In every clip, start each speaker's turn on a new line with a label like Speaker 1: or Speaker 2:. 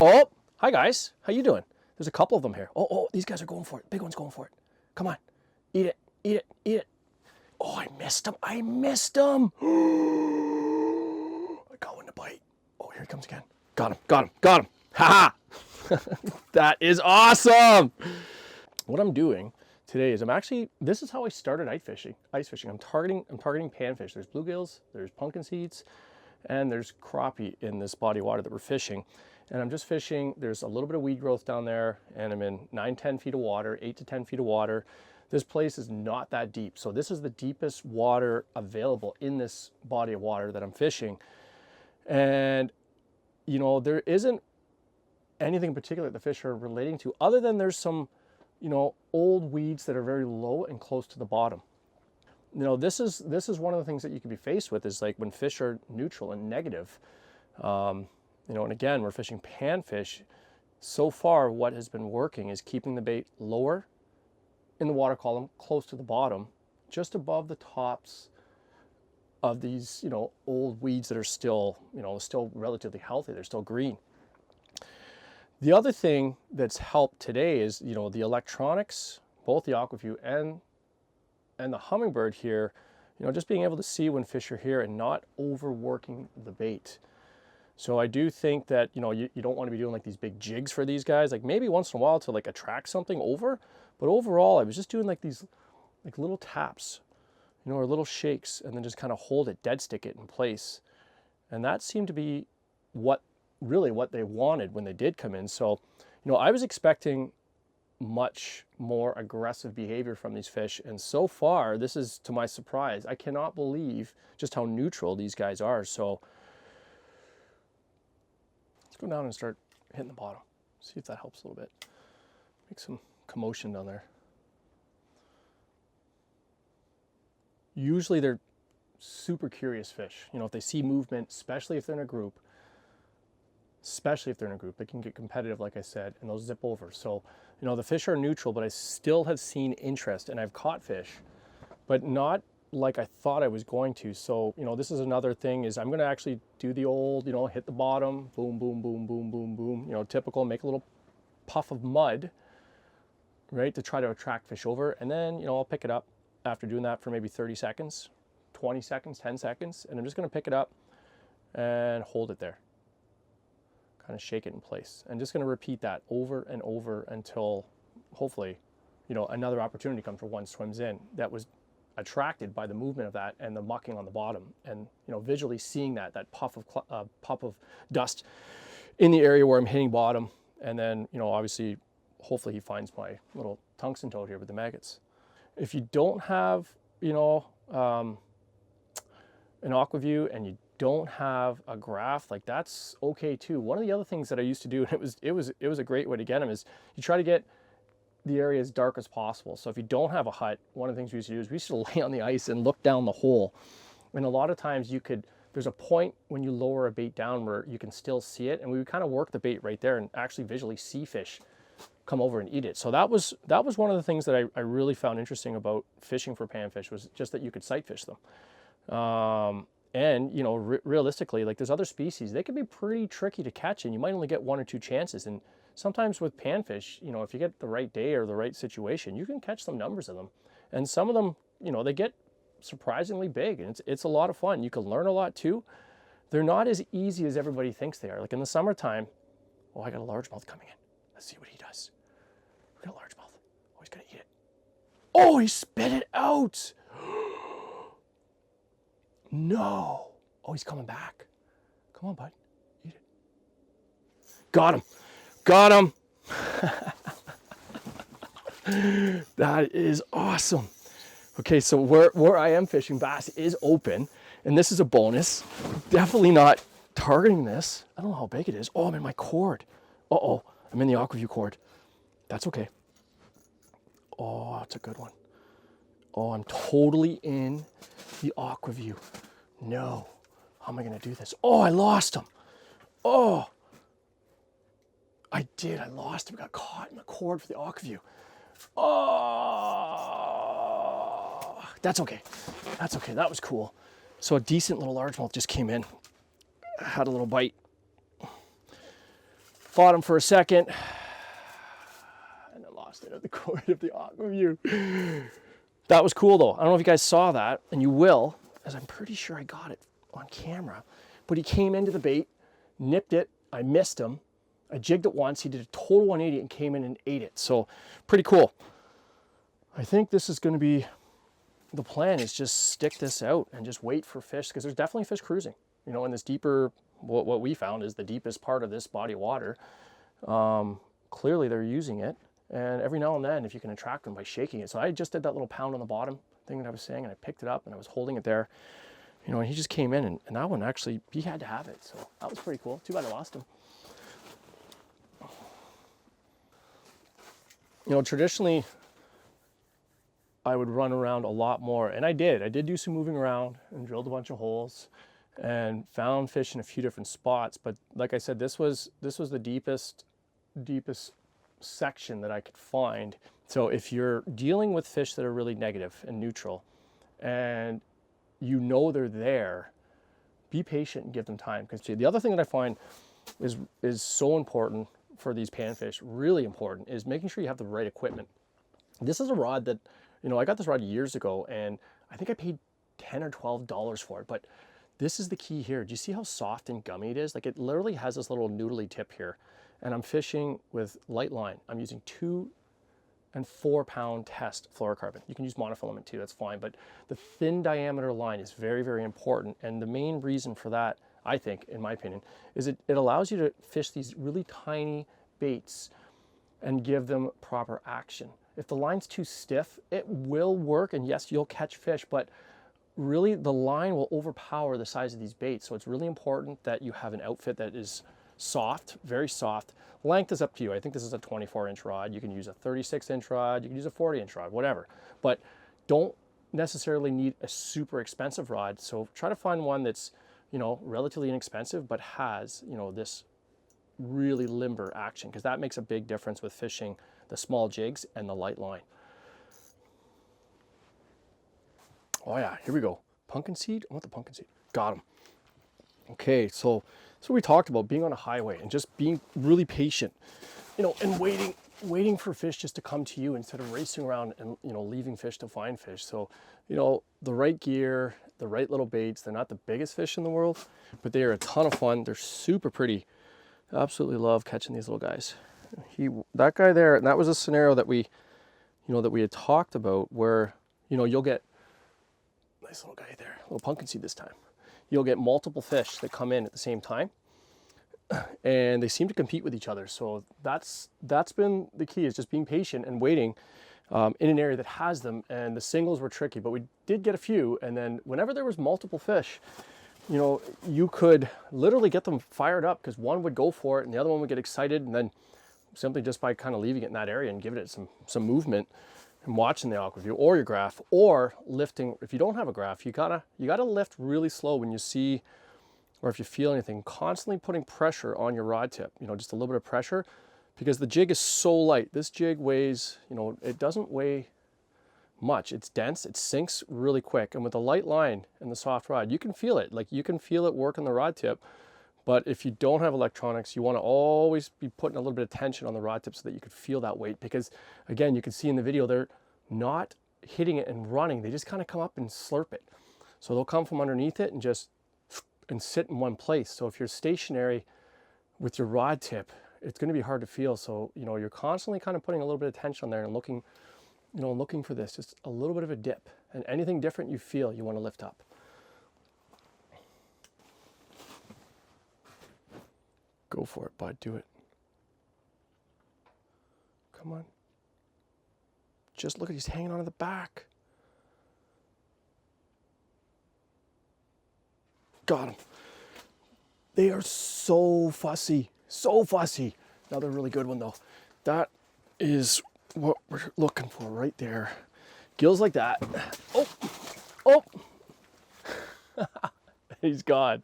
Speaker 1: Oh, hi guys. How you doing? There's a couple of them here. Oh, these guys are going for it. Big one's going for it. Come on. Eat it. Eat it. Eat it. Oh, I missed him. I missed him. I got one to bite. Oh, here he comes again. Got him. Got him. Got him. Ha ha. That is awesome. What I'm doing today is this is how I started ice fishing. I'm targeting panfish. There's bluegills, there's pumpkin seeds, and there's crappie in this body of water that we're fishing. And I'm just fishing. There's a little bit of weed growth down there, and I'm in 9-10 feet of water, 8 to 10 feet of water. This place is not that deep. So this is the deepest water available in this body of water that I'm fishing. And, you know, there isn't anything in particular that the fish are relating to, other than there's some, you know, old weeds that are very low and close to the bottom. You know, this is one of the things that you can be faced with, is like when fish are neutral and negative. You know, and again, we're fishing panfish. So far, what has been working is keeping the bait lower in the water column, close to the bottom, just above the tops of these, you know, old weeds that are still, you know, still relatively healthy. They're still green. The other thing that's helped today is, you know, the electronics, both the AquaView and the Hummingbird here, you know, just being able to see when fish are here and not overworking the bait. So I do think that, you know, you don't want to be doing like these big jigs for these guys, like maybe once in a while to like attract something over, but overall I was just doing like these like little taps, you know, or little shakes, and then just kind of hold it, dead stick it in place. And that seemed to be really what they wanted when they did come in. So, you know, I was expecting much more aggressive behavior from these fish, and so far, this is to my surprise. I cannot believe just how neutral these guys are. So let's go down and start hitting the bottom. See if that helps a little bit. Make some commotion down there. Usually they're super curious fish. You know, if they see movement, especially if they're in a group, they can get competitive, like I said, and they'll zip over. So, you know, the fish are neutral, but I still have seen interest, and I've caught fish, but not like I thought I was going to. So, you know, this is another thing, is I'm going to actually do the old, you know, hit the bottom, boom, boom, boom, boom, boom, boom, you know, typical, make a little puff of mud, right, to try to attract fish over. And then, you know, I'll pick it up after doing that for maybe 30 seconds, 20 seconds, 10 seconds, and I'm just going to pick it up and hold it there. Kind of shake it in place. And just going to repeat that over and over until hopefully, you know, another opportunity comes where one swims in that was attracted by the movement of that and the mucking on the bottom, and, you know, visually seeing that puff of dust in the area where I'm hitting bottom. And then, you know, obviously, hopefully he finds my little tungsten toad here with the maggots. If you don't have, you know, an AquaView and you don't have a graph, like, that's okay too. One of the other things that I used to do, and it was a great way to get them, is you try to get the area as dark as possible. So if you don't have a hut, one of the things we used to do is we used to lay on the ice and look down the hole. And a lot of times there's a point when you lower a bait down where you can still see it, and we would kind of work the bait right there and actually visually see fish come over and eat it. So that was one of the things that I really found interesting about fishing for panfish, was just that you could sight fish them. And, you know, realistically, like, there's other species, they can be pretty tricky to catch, and you might only get 1 or 2 chances. And sometimes with panfish, you know, if you get the right day or the right situation, you can catch some numbers of them. And some of them, you know, they get surprisingly big, and it's a lot of fun. You can learn a lot too. They're not as easy as everybody thinks they are. Like in the summertime, oh, I got a largemouth coming in. Let's see what he does. We got a largemouth. Oh, he's gonna eat it. Oh, he spit it out. No. Oh, he's coming back. Come on, bud. Eat it. Got him. Got him. That is awesome. Okay, so where I am fishing, bass is open, and this is a bonus. Definitely not targeting this. I don't know how big it is. Oh, I'm in my cord. Uh-oh, I'm in the AquaView cord. That's okay. Oh, that's a good one. Oh, I'm totally in the AquaView. No. How am I going to do this? Oh, I lost him. Oh, I did. I lost him. Got caught in the cord for the AquaView. Oh, that's okay. That's okay. That was cool. So a decent little largemouth just came in. Had a little bite. Fought him for a second. And I lost it at the corner of the aqua view. That was cool though. I don't know if you guys saw that, and you will, as I'm pretty sure I got it on camera. But he came into the bait, nipped it, I missed him. I jigged it once, he did a total 180 and came in and ate it. So pretty cool. I think this is gonna be, the plan is just stick this out and just wait for fish, because there's definitely fish cruising. You know, in this deeper, what we found is the deepest part of this body of water. Clearly they're using it. And every now and then, if you can attract them by shaking it. So I just did that little pound on the bottom thing that I was saying, and I picked it up and I was holding it there. You know, and he just came in, and that one actually, he had to have it. So that was pretty cool. Too bad I lost him. You know, traditionally, I would run around a lot more, and I did. I did do some moving around and drilled a bunch of holes and found fish in a few different spots. But like I said, this was the deepest section that I could find. So if you're dealing with fish that are really negative and neutral, and you know they're there, be patient and give them time. Because the other thing that I find is so important for these panfish, really important, is making sure you have the right equipment. This is a rod that, you know, I got this rod years ago, and I think I paid $10 or $12 for it. But this is the key here. Do you see how soft and gummy it is? Like, it literally has this little noodly tip here. And I'm fishing with light line. I'm using 2 and 4 pound test fluorocarbon. You can use monofilament too, that's fine. But the thin diameter line is very, very important. And the main reason for that, I think, in my opinion, is it allows you to fish these really tiny baits and give them proper action. If the line's too stiff, it will work, and yes, you'll catch fish, but really the line will overpower the size of these baits. So it's really important that you have an outfit that is soft, very soft. Length is up to you. I think this is a 24-inch rod. You can use a 36-inch rod. You can use a 40-inch rod, whatever. But don't necessarily need a super expensive rod. So try to find one that's, you know, relatively inexpensive, but has, you know, this really limber action, because that makes a big difference with fishing the small jigs and the light line. Oh yeah, here we go. Pumpkin seed? I want the pumpkin seed. Got him. Okay, so we talked about being on a highway and just being really patient, you know, and waiting for fish just to come to you instead of racing around and, you know, leaving fish to find fish. So, you know, the right gear, the right little baits, they're not the biggest fish in the world, but they are a ton of fun. They're super pretty. Absolutely love catching these little guys. That guy there, and that was a scenario that we, you know, that we had talked about, where, you know, you'll get, nice little guy there, little pumpkin seed this time. You'll get multiple fish that come in at the same time, and they seem to compete with each other. So that's been the key, is just being patient and waiting in an area that has them. And the singles were tricky, but we did get a few. And then whenever there was multiple fish, you know, you could literally get them fired up, because one would go for it and the other one would get excited, and then simply just by kind of leaving it in that area and giving it some movement and watching the aqua view or your graph, or lifting. If you don't have a graph, you gotta lift really slow when you see, or if you feel anything, constantly putting pressure on your rod tip, you know, just a little bit of pressure, because the jig is so light. This jig weighs, you know, it doesn't weigh much. It's dense, it sinks really quick. And with the light line and the soft rod, you can feel it. Like, you can feel it work on the rod tip. But if you don't have electronics, you want to always be putting a little bit of tension on the rod tip so that you could feel that weight. Because again, you can see in the video, they're not hitting it and running. They just kind of come up and slurp it. So they'll come from underneath it and just sit in one place. So if you're stationary with your rod tip, it's going to be hard to feel. So, you know, you're constantly kind of putting a little bit of tension on there and looking, you know, looking for this, just a little bit of a dip. And anything different you feel, you want to lift up. Go for it, bud. Do it. Come on. Just look at, he's hanging onto the back. Got him. They are so fussy. So fussy. Another really good one though. That is what we're looking for right there. Gills like that. Oh. Oh. He's gone.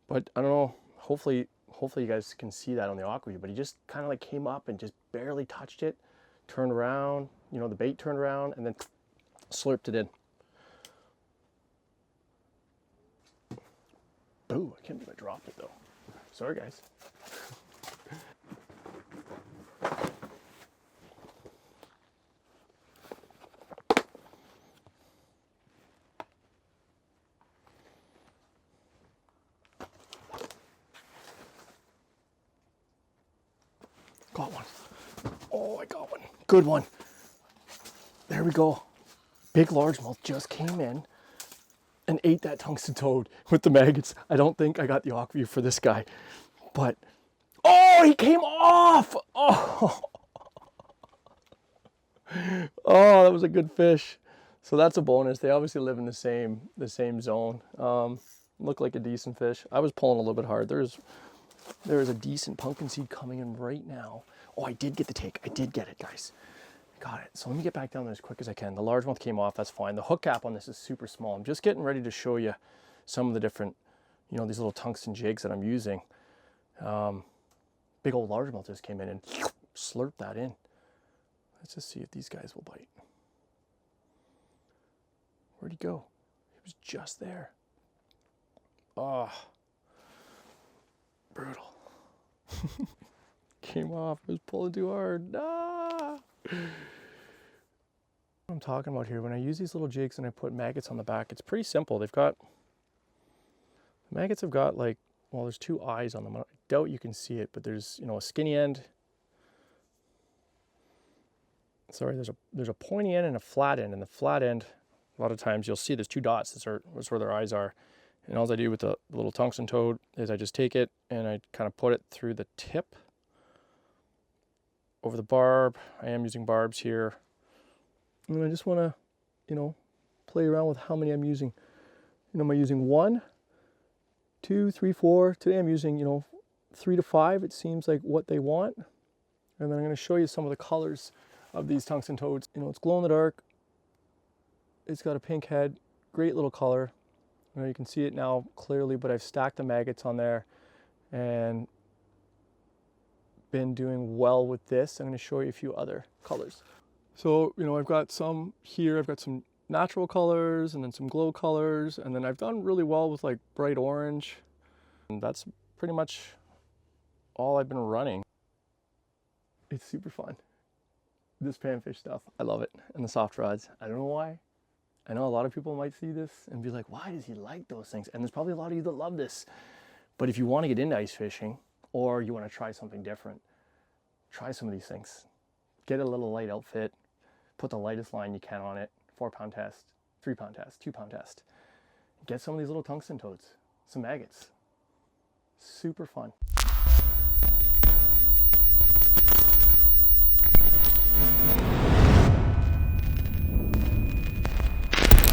Speaker 1: But I don't know, hopefully you guys can see that on the aqua view, but he just kind of like came up and just barely touched it, turned around, you know, the bait turned around, and then slurped it in. Boo, I can't believe I dropped it though. Sorry guys. Got one. Oh, I got one. Good one. There we go. Big largemouth just came in and ate that tungsten toad with the maggots. I don't think I got the aqua view for this guy, but oh, he came off. Oh, oh, that was a good fish. So that's a bonus. They obviously live in the same zone. Looked like a decent fish. I was pulling a little bit hard. There is a decent pumpkin seed coming in right now. Oh, I did get the take. I did get it, guys. Got it. So let me get back down there as quick as I can. The largemouth came off. That's fine. The hook cap on this is super small. I'm just getting ready to show you some of the different, you know, these little tungsten jigs that I'm using. Big old largemouth just came in and slurped that in. Let's just see if these guys will bite. Where'd he go? He was just there. Oh, brutal. Came off. I was pulling too hard. Ah! What I'm talking about here, when I use these little jigs and I put maggots on the back, it's pretty simple. The maggots have got like, well, there's two eyes on them. I doubt you can see it, but there's, you know, a skinny end. Sorry, there's a pointy end and a flat end. And the flat end, a lot of times you'll see there's two dots. That's where their eyes are. And all I do with the little tungsten toad is I just take it and I kind of put it through the tip over the barb. I am using barbs here. And I just want to, you know, play around with how many I'm using. You know, am I using 1, 2, 3, 4? Today I'm using, you know, 3 to 5. It seems like what they want. And then I'm going to show you some of the colors of these tungsten toads. You know, it's glow in the dark. It's got a pink head. Great little color. You know, you can see it now clearly, but I've stacked the maggots on there and been doing well with this. I'm going to show you a few other colors. So, you know, I've got some here. I've got some natural colors and then some glow colors. And then I've done really well with like bright orange. And that's pretty much all I've been running. It's super fun. This panfish stuff, I love it. And the soft rods, I don't know why. I know a lot of people might see this and be like, why does he like those things? And there's probably a lot of you that love this. But if you want to get into ice fishing or you want to try something different, try some of these things. Get a little light outfit, put the lightest line you can on it, 4-pound test, 3-pound test, 2-pound test. Get some of these little tungsten toads, some maggots. Super fun.